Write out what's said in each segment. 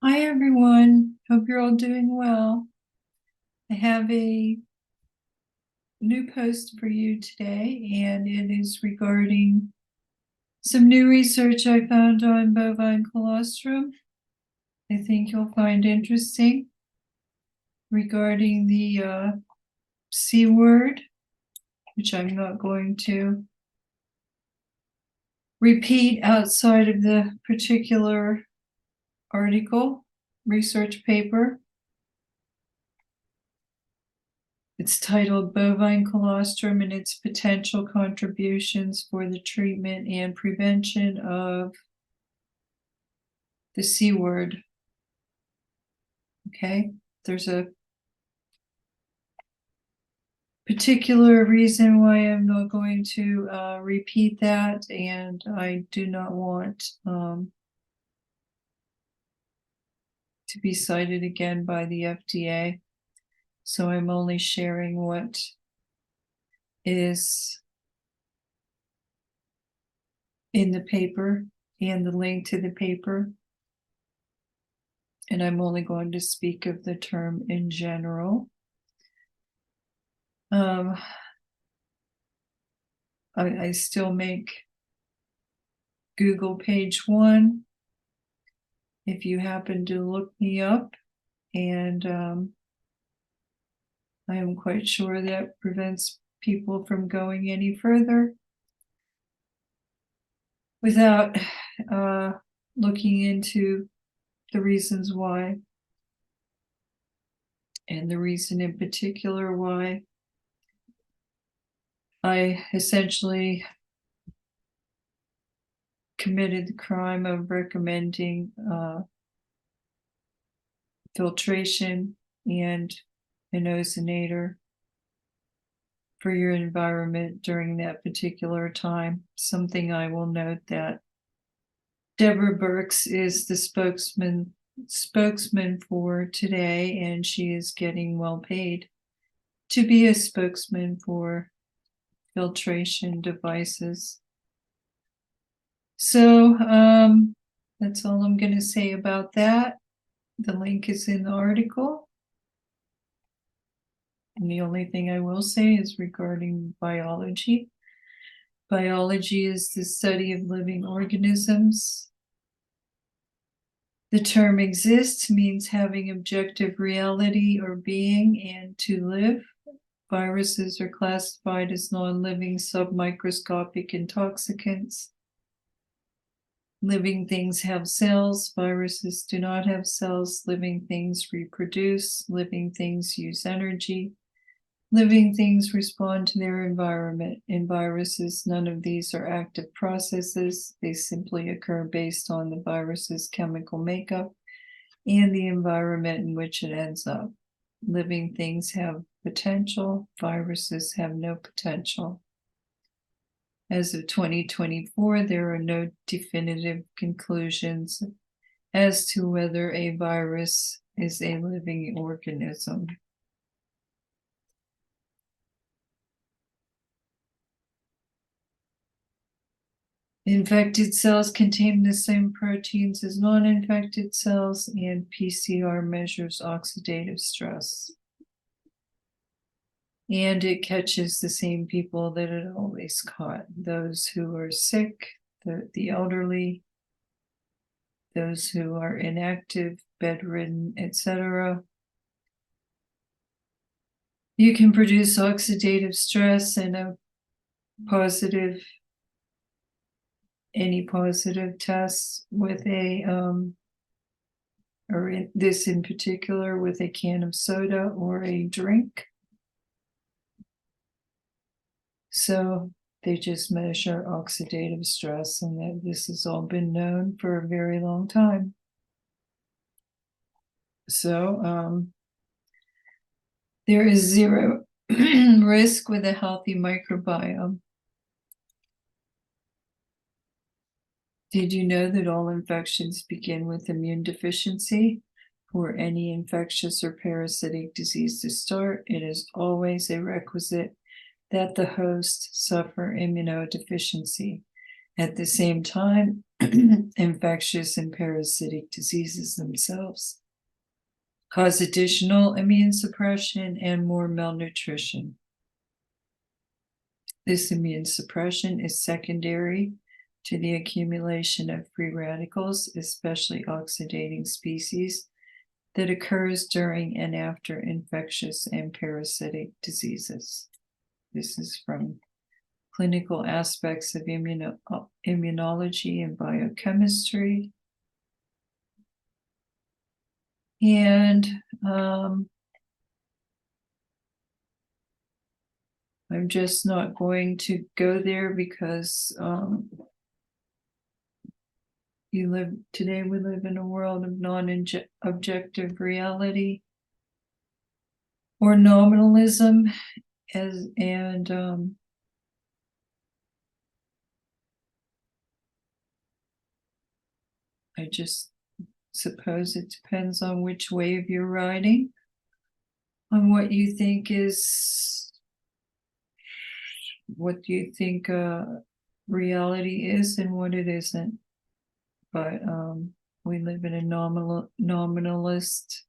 Hi everyone, hope you're all doing well. I have a new post for you today, and it is regarding some new research I found on bovine colostrum. I think you'll find interesting regarding the C word, which I'm not going to repeat outside of the particular article, research paper. It's titled Bovine Colostrum and its Potential Contributions for the Treatment and Prevention of the C word. Okay, there's a particular reason why I'm not going to repeat that, and I do not want to be cited again by the FDA. So I'm only sharing what is in the paper and the link to the paper. And I'm only going to speak of the term in general. I still make Google page 1 if you happen to look me up, and I am quite sure that prevents people from going any further without looking into the reasons why, and the reason in particular why I essentially committed the crime of recommending filtration and an ozonator for your environment during that particular time. Something I will note that Deborah Burks is the spokesman for today, and she is getting well paid to be a spokesman for filtration devices. So that's all I'm going to say about that. The link is in the article. And the only thing I will say is regarding biology. Biology is the study of living organisms. The term exists means having objective reality or being and to live. Viruses are classified as non-living submicroscopic intoxicants. Living things have cells. Viruses do not have cells. Living things reproduce. Living things use energy. Living things respond to their environment. In viruses, none of these are active processes. They simply occur based on the virus's chemical makeup and the environment in which it ends up. Living things have potential. Viruses have no potential. As of 2024, there are no definitive conclusions as to whether a virus is a living organism. Infected cells contain the same proteins as non-infected cells, and PCR measures oxidative stress. And it catches the same people that it always caught: those who are sick, the elderly, those who are inactive, bedridden, etc. You can produce oxidative stress, and any positive tests with this in particular, with a can of soda or a drink. So they just measure oxidative stress, and that this has all been known for a very long time. So there is zero risk with a healthy microbiome. Did you know that all infections begin with immune deficiency? For any infectious or parasitic disease to start, it is always a requisite that the host suffer immunodeficiency. At the same time, infectious and parasitic diseases themselves cause additional immune suppression and more malnutrition. This immune suppression is secondary to the accumulation of free radicals, especially oxidating species, that occurs during and after infectious and parasitic diseases. This is from Clinical Aspects of Immunology and Biochemistry. And I'm just not going to go there because we live in a world of non-objective reality or nominalism, I just suppose it depends on which wave you're riding, on what you think reality is and what it isn't. But we live in a nominalist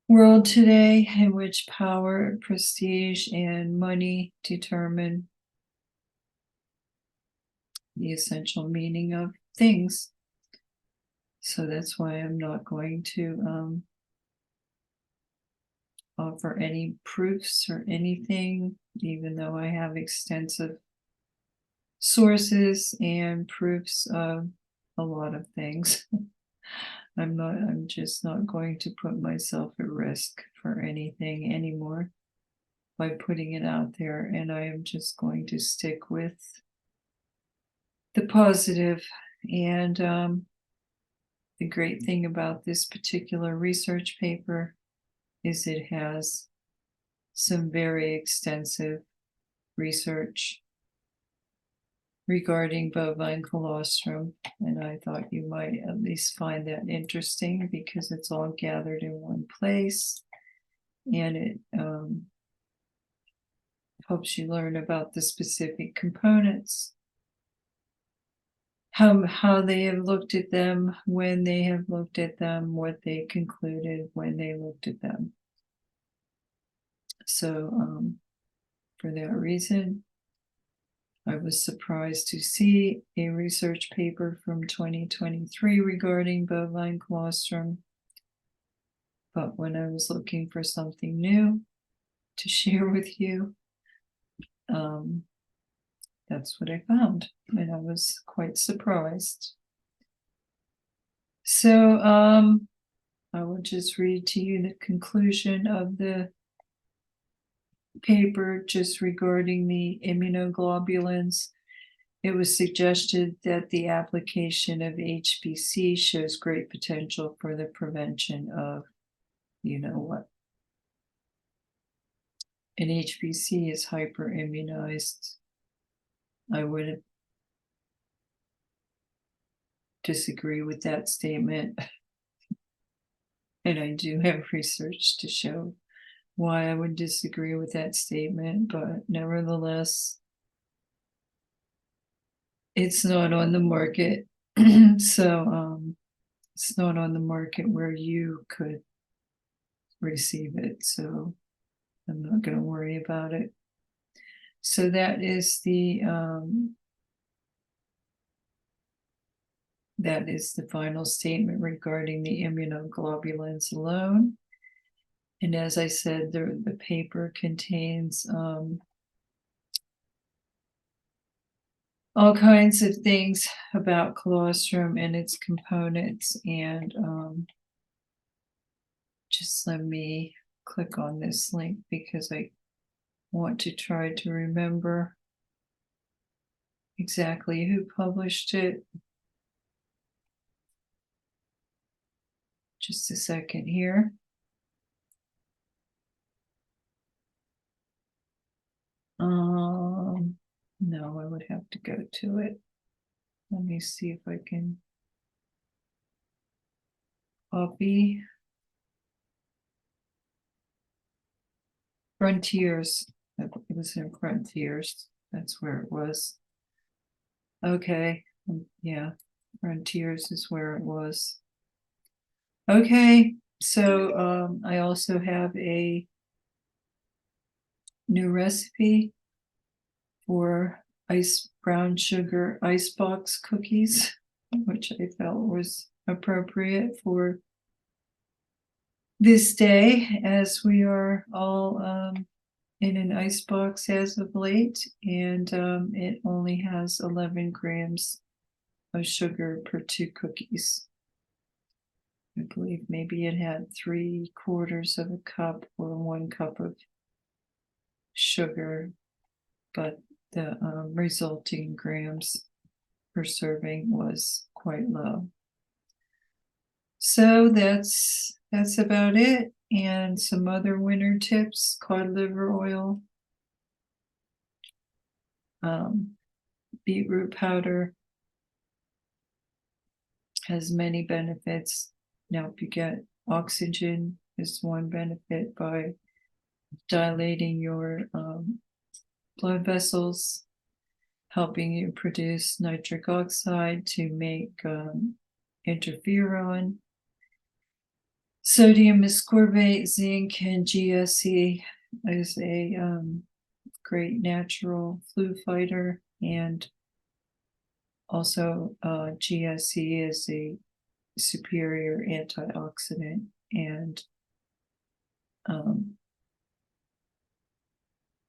world today in which power, prestige, and money determine the essential meaning of things. So that's why I'm not going to offer any proofs or anything, even though I have extensive sources and proofs of a lot of things. I'm just not going to put myself at risk for anything anymore by putting it out there, and I am just going to stick with the positive. And the great thing about this particular research paper is it has some very extensive research regarding bovine colostrum, and I thought you might at least find that interesting because it's all gathered in one place, and it helps you learn about the specific components, how they have looked at them, when they have looked at them, what they concluded when they looked at them. So for that reason, I was surprised to see a research paper from 2023 regarding bovine colostrum. But when I was looking for something new to share with you, that's what I found, and I was quite surprised. So I will just read to you the conclusion of the paper just regarding the immunoglobulins. It was suggested that the application of HBC shows great potential for the prevention of, you know what? And HBC is hyperimmunized. I would disagree with that statement. And I do have research to show why I would disagree with that statement, but nevertheless, it's not on the market. So it's not on the market where you could receive it. So I'm not going to worry about it. So that is the final statement regarding the immunoglobulins alone. And as I said, the paper contains all kinds of things about colostrum and its components. And just let me click on this link because I want to try to remember exactly who published it. Just a second here. No, I would have to go to it. Let me see if I can copy. Frontiers. It was in Frontiers. That's where it was. Okay. Yeah. Frontiers is where it was. Okay. So I also have a new recipe for brown sugar icebox cookies, which I felt was appropriate for this day, as we are all in an icebox as of late, and it only has 11 grams of sugar per 2 cookies. I believe maybe it had 3/4 of a cup or 1 cup of sugar, but the resulting grams per serving was quite low. So that's about it. And some other winter tips: cod liver oil, beetroot powder has many benefits. Now, if you get oxygen, is one benefit by dilating your blood vessels, helping you produce nitric oxide to make interferon. Sodium ascorbate, zinc, and GSE is a great natural flu fighter, and also GSE is a superior antioxidant, and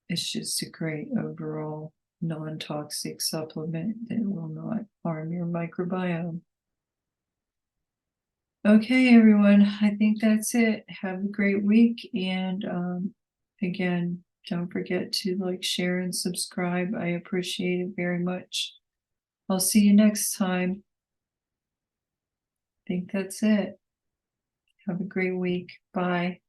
it's just a great overall non-toxic supplement that will not harm your microbiome. Okay, everyone, I think that's it. Have a great week, and again, don't forget to like, share, and subscribe. I appreciate it very much. I'll see you next time. I think that's it. Have a great week. Bye.